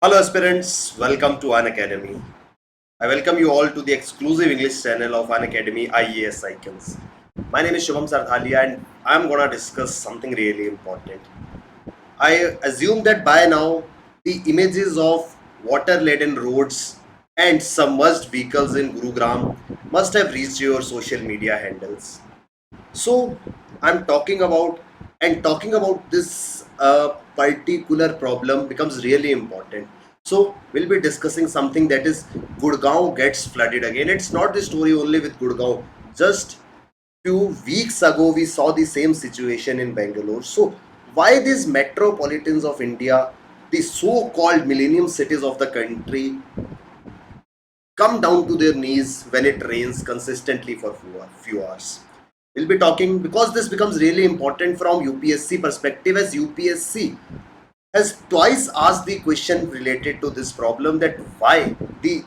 Hello aspirants, welcome to Unacademy. I welcome you all to the exclusive English channel of Unacademy IAS Icons. My name is Shubham Sardhalia and I'm gonna discuss something really important. I assume that by now the images of water-laden roads and submerged vehicles in Gurugram must have reached your social media handles. So I'm talking about this particular problem becomes really important. So we'll be discussing something that is Gurgaon gets flooded again. It's not the story only with Gurgaon. Just few weeks ago we saw the same situation in Bangalore. So why these metropolitans of India, the so-called millennium cities of the country, come down to their knees when it rains consistently for few hours? We'll be talking because this becomes really important from UPSC perspective, as UPSC has twice asked the question related to this problem, that why the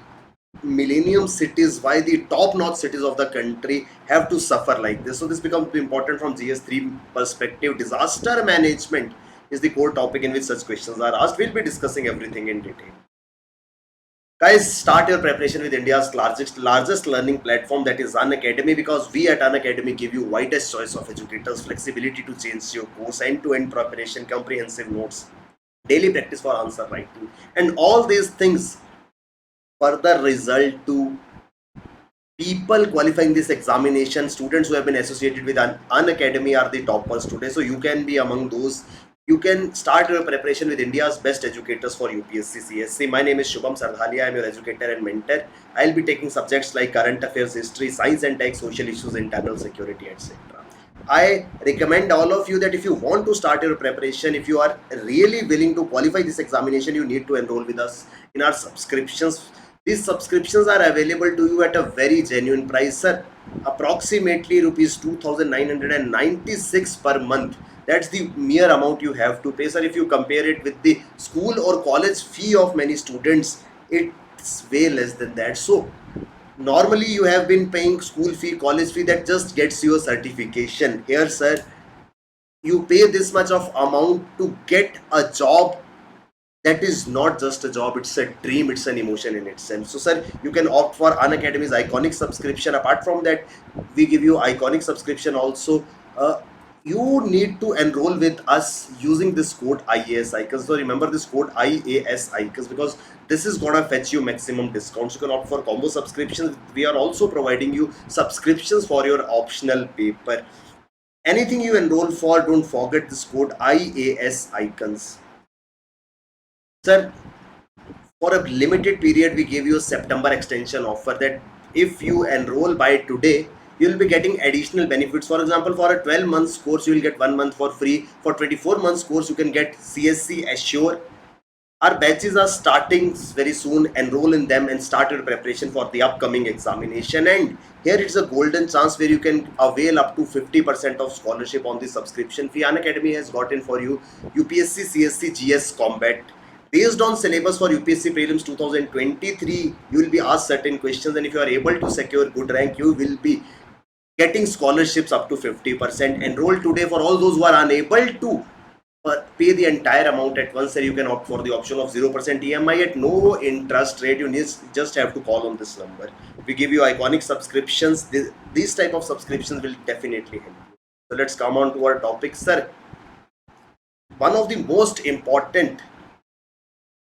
millennium cities, why the top notch cities of the country have to suffer like this. So this becomes important from GS3 perspective. Disaster management is the core topic in which such questions are asked. We'll be discussing everything in detail. Guys, start your preparation with India's largest learning platform, that is Unacademy, because we at Unacademy give you widest choice of educators, flexibility to change your course, end-to-end preparation, comprehensive notes, daily practice for answer writing, and all these things further result to people qualifying this examination. Students who have been associated with Unacademy are the toppers today, so you can be among those. You can start your preparation with India's best educators for UPSC CSE. My name is Shubham Sardhalia. I am your educator and mentor. I'll be taking subjects like current affairs, history, science and tech, social issues, internal security, etc. I recommend all of you that if you want to start your preparation, if you are really willing to qualify this examination, you need to enroll with us in our subscriptions. These subscriptions are available to you at a very genuine price, sir. Approximately rupees 2,996 per month. That's the mere amount you have to pay, sir. If you compare it with the school or college fee of many students, it's way less than that. So normally you have been paying school fee, college fee, that just gets you a certification. Here, sir, you pay this much of amount to get a job that is not just a job, it's a dream, it's an emotion in itself. So sir, you can opt for Unacademy's iconic subscription. Apart from that, we give you iconic subscription also. You need to enroll with us using this code IAS Icons. So remember this code IAS Icons, because this is gonna fetch you maximum discounts. You can opt for combo subscriptions. We are also providing you subscriptions for your optional paper. Anything you enroll for, don't forget this code IAS Icons. Sir, for a limited period we gave you a September extension offer, that if you enroll by today, you'll be getting additional benefits. For example, for a 12 months course, you will get 1 month for free. For 24 months course, you can get CSC Assure. Our batches are starting very soon. Enroll in them and start your preparation for the upcoming examination. And here it's a golden chance where you can avail up to 50% of scholarship on the subscription fee. Unacademy has gotten for you UPSC CSE GS Combat. Based on syllabus for UPSC Prelims 2023, you will be asked certain questions, and if you are able to secure good rank, you will be getting scholarships up to 50%. Enroll today. For all those who are unable to pay the entire amount at once, you can opt for the option of 0% EMI at no interest rate. You just have to call on this number. We give you iconic subscriptions. These type of subscriptions will definitely help you. So let's come on to our topic, sir. One of the most important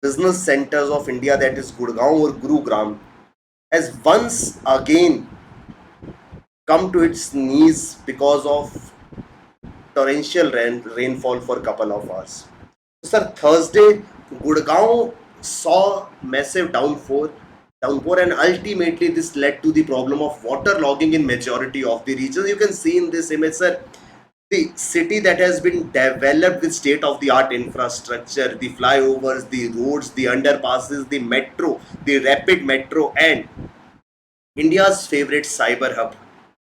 business centers of India, that is Gurgaon or Gurugram, has once again come to its knees because of torrential rainfall for a couple of hours. Sir, Thursday, Gurgaon saw massive downpour, and ultimately this led to the problem of water logging in majority of the regions. You can see in this image, sir, the city that has been developed with state of the art infrastructure, the flyovers, the roads, the underpasses, the metro, the rapid metro, and India's favorite cyber hub.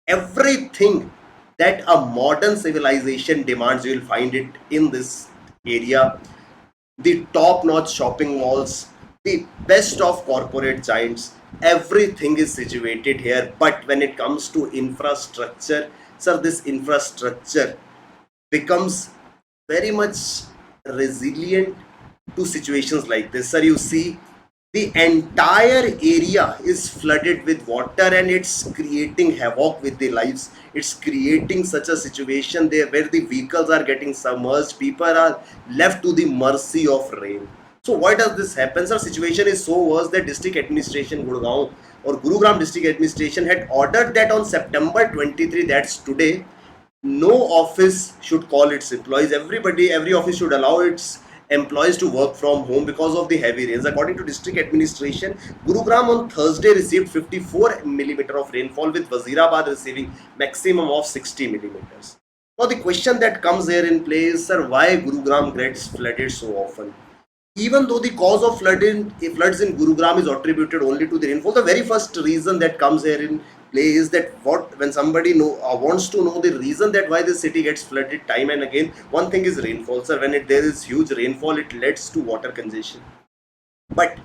Everything that a modern civilization demands, you will find it in this area. The top notch shopping malls, the best of corporate giants, everything is situated here. But when it comes to infrastructure, sir, this infrastructure becomes very much resilient to situations like this. Sir, you see the entire area is flooded with water and it's creating havoc with the lives. It's creating such a situation there where the vehicles are getting submerged, people are left to the mercy of rain. So why does this happen? Sir, situation is so worse that district administration Gurgaon or Gurugram district administration had ordered that on September 23, that's today, no office should call its employees. Every office should allow its employees to work from home because of the heavy rains. According to district administration, Gurugram on Thursday received 54 millimeter of rainfall, with Wazirabad receiving maximum of 60 millimeters. Now the question that comes here in play is, sir, why Gurugram gets flooded so often? Even though the cause of floods in Gurugram is attributed only to the rainfall, the very first reason that comes here in play is that when somebody wants to know the reason that why the city gets flooded time and again, one thing is rainfall. Sir, when there is huge rainfall, it leads to water congestion. But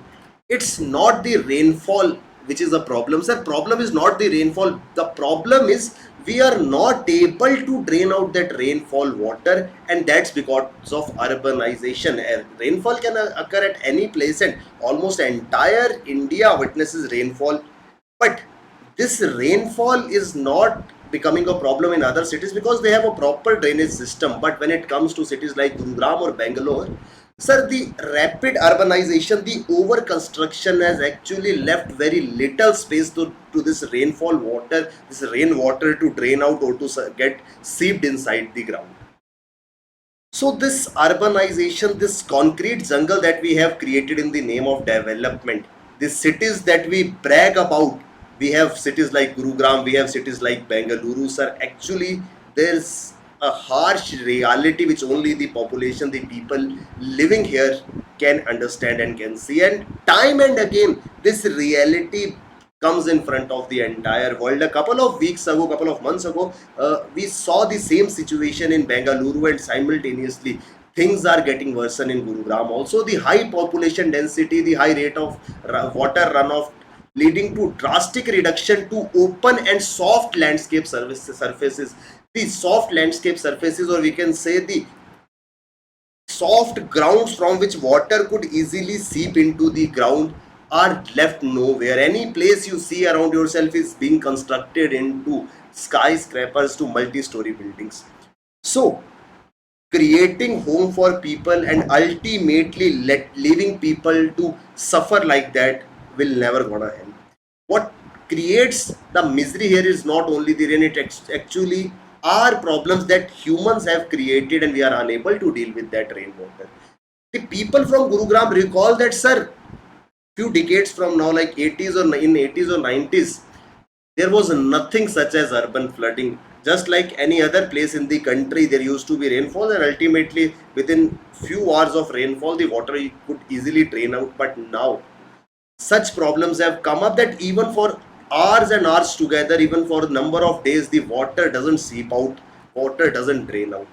it's not the rainfall which is a problem. Sir, problem is not the rainfall. The problem is we are not able to drain out that rainfall water, and that's because of urbanization. Rainfall can occur at any place, and almost entire India witnesses rainfall. But this rainfall is not becoming a problem in other cities because they have a proper drainage system. But when it comes to cities like Gurugram or Bangalore, sir, the rapid urbanization, the over construction has actually left very little space to this rainfall water, this rainwater to drain out or to get seeped inside the ground. So this urbanization, this concrete jungle that we have created in the name of development, the cities that we brag about, we have cities like Gurugram, we have cities like Bengaluru, sir, actually there's a harsh reality which only the population, the people living here can understand and can see. And time and again, this reality comes in front of the entire world. A couple of weeks ago, couple of months ago, we saw the same situation in Bengaluru, and simultaneously things are getting worse in Gurugram. Also, the high population density, the high rate of water runoff, leading to drastic reduction to open and soft landscape surfaces. The soft landscape surfaces, or we can say the soft grounds from which water could easily seep into the ground, are left nowhere. Any place you see around yourself is being constructed into skyscrapers to multi-story buildings. So creating home for people and ultimately leaving people to suffer like that will never gonna end. What creates the misery here is not only the rain, it actually are problems that humans have created, and we are unable to deal with that rainwater. The people from Gurugram recall that, sir, few decades from now, like 80s or in 80s or 90s, there was nothing such as urban flooding. Just like any other place in the country, there used to be rainfall, and ultimately within few hours of rainfall the water could easily drain out. But now such problems have come up that even for hours and hours together, even for a number of days, the water doesn't seep out, water doesn't drain out.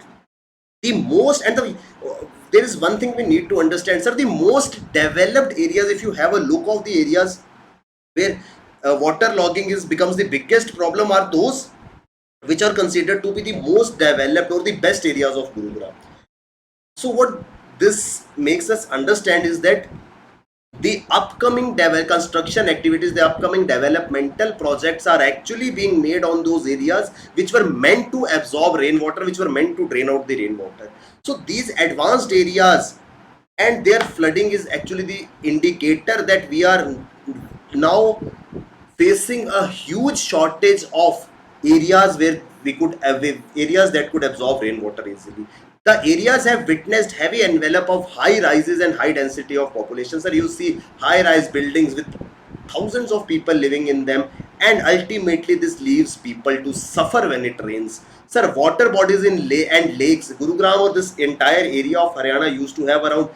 There is one thing we need to understand, sir. The most developed areas, if you have a look of the areas where water logging becomes the biggest problem, are those which are considered to be the most developed or the best areas of Gurugram. So what this makes us understand is that the upcoming construction activities, the upcoming developmental projects are actually being made on those areas which were meant to absorb rainwater, which were meant to drain out the rainwater. So these advanced areas and their flooding is actually the indicator that we are now facing a huge shortage of areas where we could have areas that could absorb rainwater easily. The areas have witnessed heavy envelope of high rises and high density of population. Sir, you see high rise buildings with thousands of people living in them, and ultimately this leaves people to suffer when it rains. Sir, water bodies in lakes, Gurugram or this entire area of Haryana used to have around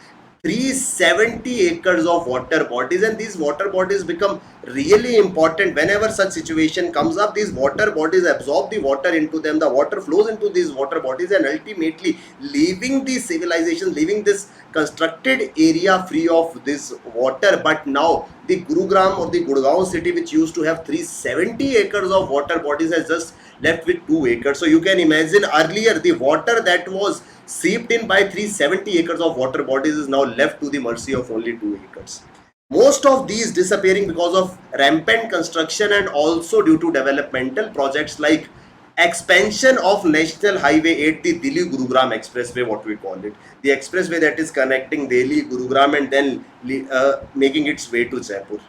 370 acres of water bodies, and these water bodies become really important whenever such situation comes up. These water bodies absorb the water into them, the water flows into these water bodies, and ultimately leaving the civilization, leaving this constructed area free of this water. But now the Gurugram or the Gurgaon city, which used to have 370 acres of water bodies, has just left with 2 acres. So you can imagine, earlier the water that was seeped in by 370 acres of water bodies is now left to the mercy of only 2 acres. Most of these disappearing because of rampant construction and also due to developmental projects like expansion of National Highway 8, the Delhi Gurugram Expressway, what we call it, the expressway that is connecting Delhi, Gurugram, and then making its way to Jaipur.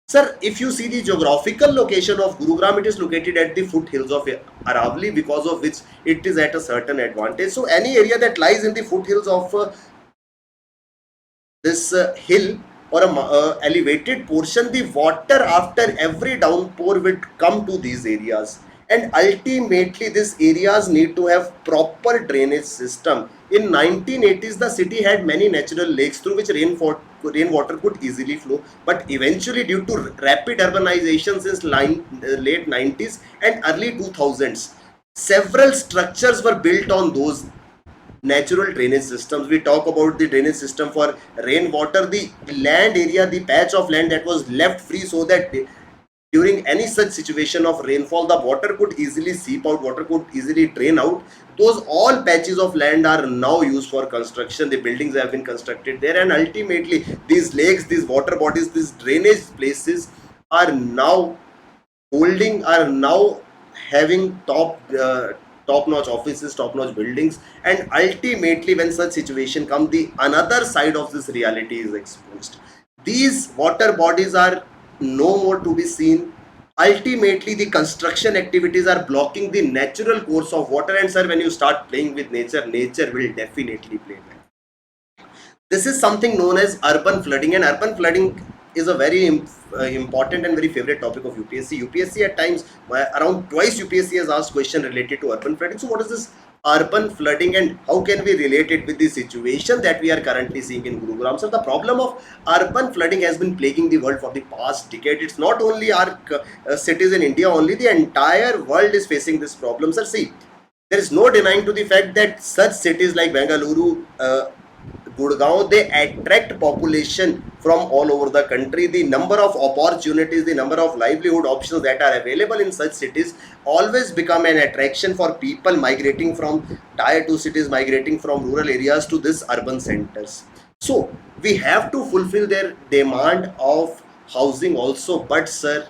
Sir, if you see the geographical location of Gurugram, it is located at the foothills of Aravalli, because of which it is at a certain advantage. So, any area that lies in the foothills of this hill or a elevated portion, the water after every downpour would come to these areas, and ultimately these areas need to have proper drainage system. In 1980s, the city had many natural lakes through which rainwater could easily flow, but eventually due to rapid urbanization since late 90s and early 2000s, several structures were built on those natural drainage systems. We talk about the drainage system for rainwater, the land area, the patch of land that was left free so that during any such situation of rainfall, the water could easily seep out, water could easily drain out. Those all patches of land are now used for construction. The buildings have been constructed there, and ultimately these lakes, these water bodies, these drainage places are now having top-notch offices, top-notch buildings, and ultimately when such situation comes, the another side of this reality is exposed. These water bodies are no more to be seen. Ultimately, the construction activities are blocking the natural course of water, and sir, when you start playing with nature, nature will definitely play back. This is something known as urban flooding, and urban flooding is a very important and very favorite topic of UPSC. UPSC at times, around twice UPSC has asked question related to urban flooding. So what is this urban flooding and how can we relate it with the situation that we are currently seeing in Gurugram? So the problem of urban flooding has been plaguing the world for the past decade. It's not only our cities in India only, the entire world is facing this problem. Sir, see, there is no denying to the fact that such cities like Bengaluru, Gurgaon, they attract population from all over the country. The number of opportunities, the number of livelihood options that are available in such cities always become an attraction for people migrating from tier 2 cities, migrating from rural areas to these urban centers. So we have to fulfill their demand of housing also, but sir,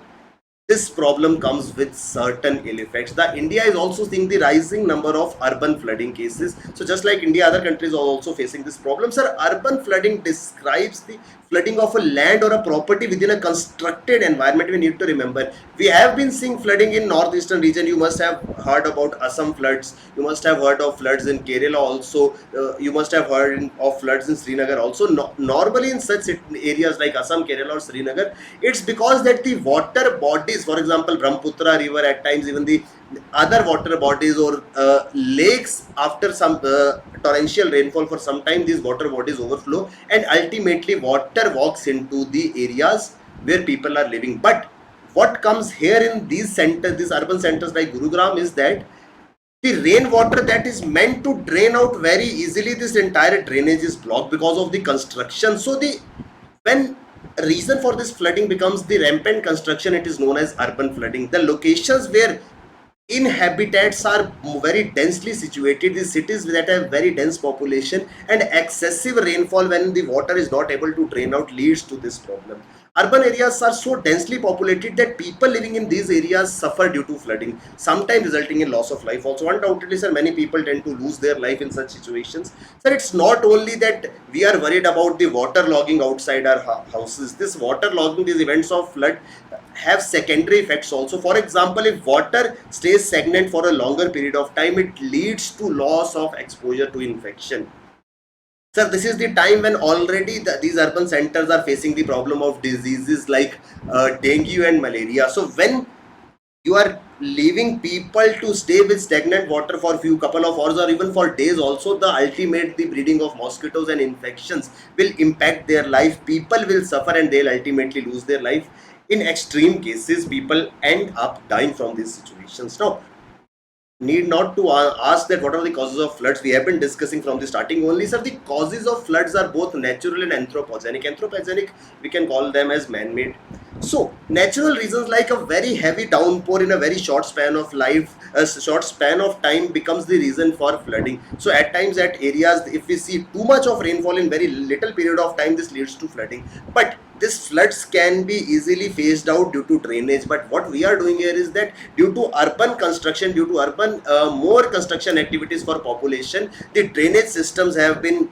this problem comes with certain ill effects. The India is also seeing the rising number of urban flooding cases. So just like India, other countries are also facing this problem. Sir, urban flooding describes the flooding of a land or a property within a constructed environment. We need to remember, we have been seeing flooding in northeastern region. You must have heard about Assam floods. You must have heard of floods in Kerala also. You must have heard of floods in Srinagar also. Normally in such areas like Assam, Kerala or Srinagar, it's because that the water bodies, for example, Brahmaputra river, at times even the other water bodies or lakes, after some torrential rainfall for some time, these water bodies overflow and ultimately water walks into the areas where people are living. But what comes here in these centers, these urban centers like Gurugram, is that the rainwater that is meant to drain out very easily, this entire drainage is blocked because of the construction. So when reason for this flooding becomes the rampant construction, it is known as urban flooding. The locations where inhabitants are very densely situated, the cities that have very dense population, and excessive rainfall when the water is not able to drain out leads to this problem. Urban areas are so densely populated that people living in these areas suffer due to flooding, sometimes resulting in loss of life also. Undoubtedly, sir, many people tend to lose their life in such situations. Sir, it's not only that we are worried about the water logging outside our houses. This water logging, these events of flood have secondary effects also. For example, if water stays stagnant for a longer period of time, it leads to loss of exposure to infection. Sir, this is the time when already these urban centers are facing the problem of diseases like dengue and malaria. So when you are leaving people to stay with stagnant water for a couple of hours or even for days also, the breeding of mosquitoes and infections will impact their life. People will suffer and they'll ultimately lose their life. In extreme cases, people end up dying from these situations. Now, need not to ask that what are the causes of floods. We have been discussing from the starting only, sir. The causes of floods are both natural and anthropogenic. Anthropogenic, we can call them as man-made. So natural reasons like a very heavy downpour in a very short span of life, a short span of time becomes the reason for flooding. So at times at areas, if we see too much of rainfall in very little period of time, this leads to flooding. But this floods can be easily phased out due to drainage. But what we are doing here is that due to urban construction, due to urban more construction activities for population, the drainage systems have been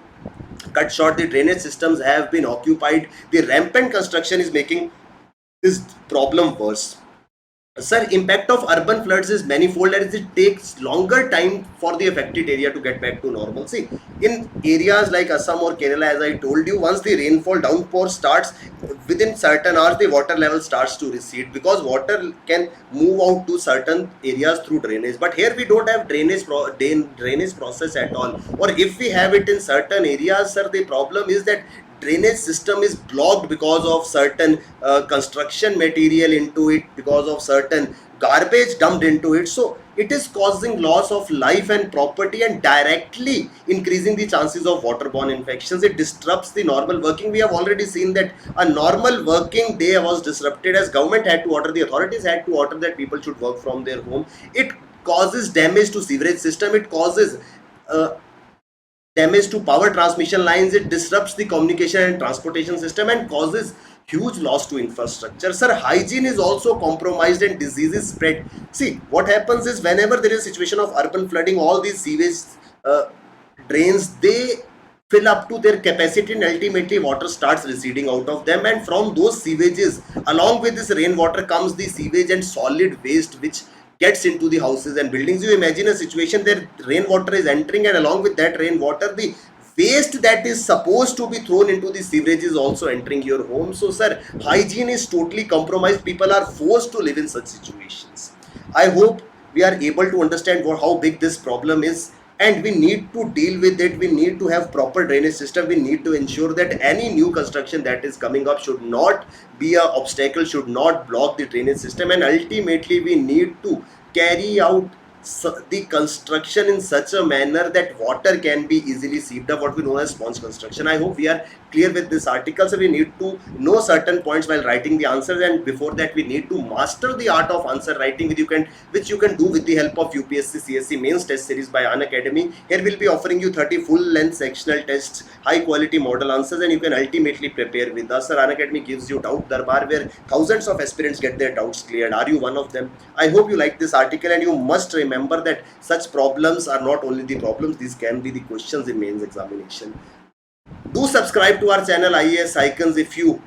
cut short, the drainage systems have been occupied, the rampant construction is making this problem worse. Sir, impact of urban floods is manifold as it takes longer time for the affected area to get back to normalcy. In areas like Assam or Kerala, as I told you, once the rainfall downpour starts, within certain hours the water level starts to recede because water can move out to certain areas through drainage. But here we don't have drainage process at all. Or if we have it in certain areas, sir, the problem is that drainage system is blocked because of certain construction material into it, because of certain garbage dumped into it. So it is causing loss of life and property and directly increasing the chances of waterborne infections. It disrupts the normal working. We have already seen that a normal working day was disrupted as government had to order, the authorities had to order that people should work from their home. It causes damage to sewerage system, it causes uh, damage to power transmission lines, it disrupts the communication and transportation system and causes huge loss to infrastructure. Sir, hygiene is also compromised and diseases spread. See, what happens is whenever there is a situation of urban flooding, all these sewage uh, drains, they fill up to their capacity and ultimately water starts receding out of them, and from those sewages along with this rainwater comes the sewage and solid waste which gets into the houses and buildings. You imagine a situation where rainwater is entering and along with that rainwater the waste that is supposed to be thrown into the sewerage is also entering your home. So sir, hygiene is totally compromised. People are forced to live in such situations. I hope we are able to understand how big this problem is, and we need to deal with it. We need to have proper drainage system. We need to ensure that any new construction that is coming up should not be a obstacle, should not block the drainage system, and ultimately we need to carry out the construction in such a manner that water can be easily seeped up, what we know as sponge construction. I hope we are clear with this article. So we need to know certain points while writing the answers, and before that we need to master the art of answer writing, which you can do with the help of UPSC CSE mains test series by Unacademy. Here we'll be offering you 30 full length sectional tests, high quality model answers, and you can ultimately prepare with us. Sir, Unacademy gives you doubt darbar where thousands of aspirants get their doubts cleared. Are you one of them? I hope you like this article, and you must remember that such problems are not only the problems, these can be the questions in mains examination. Do subscribe to our channel IAS Icons if you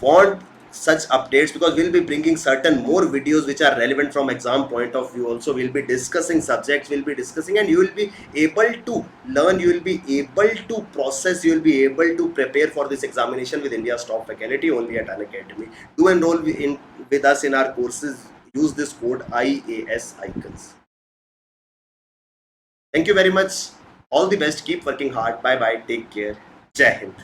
want such updates, because we'll be bringing certain more videos which are relevant from exam point of view. Also we'll be discussing subjects, we'll be discussing, and you will be able to learn, you will be able to process, you will be able to prepare for this examination with India's top faculty only at Unacademy. Do enroll with us in our courses. Use this code IAS Icons. Thank you very much. All the best. Keep working hard. Bye bye. Take care. Jai Hind.